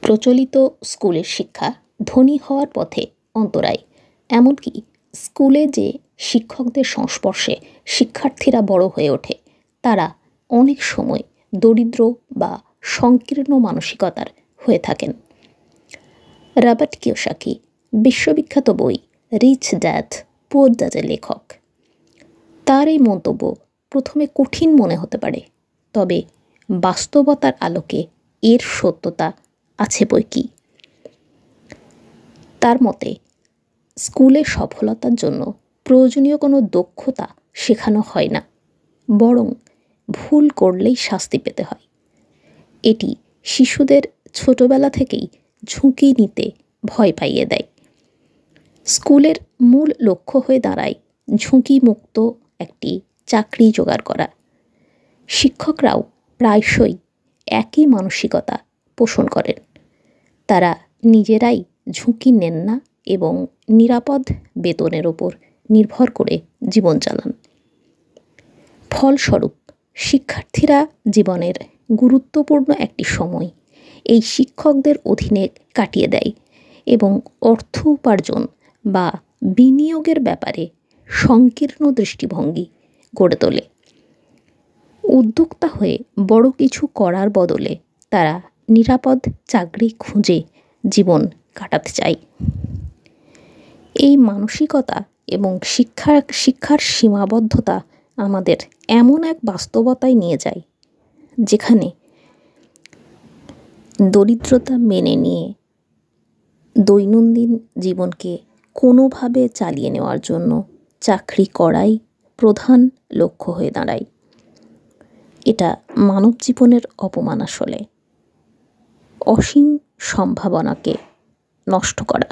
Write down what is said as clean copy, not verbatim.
প্রচলিত স্কুলের শিক্ষা ধনী হওয়ার পথে অন্তরায়। এমনকি স্কুলে যে শিক্ষকদের সংস্পর্শে শিক্ষার্থীরা বড় হয়ে ওঠে তারা অনেক সময় দরিদ্র বা সংকীর্ণ মানসিকতার হয়ে থাকেন। রবার্ট কিওসাকি বিশ্ববিখ্যাত বই রিচ ড্যাড পুয়ার ড্যাডের লেখক। তার এই মন্তব্য প্রথমে কঠিন মনে হতে পারে, তবে বাস্তবতার আলোকে এর সত্যতা আছে বৈকি। তার মতে স্কুলে সফলতার জন্য প্রয়োজনীয় কোনো দক্ষতা শেখানো হয় না, বরং ভুল করলেই শাস্তি পেতে হয়। এটি শিশুদের ছোটবেলা থেকেই ঝুঁকি নিতে ভয় পাইয়ে দেয়। স্কুলের মূল লক্ষ্য হয়ে দাঁড়ায় ঝুঁকিমুক্ত একটি চাকরি জোগাড় করা। শিক্ষকরাও প্রায়শই একই মানসিকতা পোষণ করেন। তারা নিজেরাই ঝুঁকি নেন না এবং নিরাপদ বেতনের ওপর নির্ভর করে জীবন চালান। ফলস্বরূপ শিক্ষার্থীরা জীবনের গুরুত্বপূর্ণ একটি সময় এই শিক্ষকদের অধীনে কাটিয়ে দেয় এবং অর্থ উপার্জন বা বিনিয়োগের ব্যাপারে সংকীর্ণ দৃষ্টিভঙ্গি গড়ে তোলে। উদ্যোক্তা হয়ে বড় কিছু করার বদলে তারা নিরাপদ চাকরি খুঁজে জীবন কাটাতে চায়। এই মানসিকতা এবং শিক্ষার সীমাবদ্ধতা আমাদের এমন এক বাস্তবতায় নিয়ে যায় যেখানে দরিদ্রতা মেনে নিয়ে দৈনন্দিন জীবনকে কোনোভাবে চালিয়ে নেওয়ার জন্য চাকরি করাই প্রধান লক্ষ্য হয়ে দাঁড়ায়। এটা মানব জীবনের অপমান, আসলে অসীম সম্ভাবনাকে নষ্ট করা।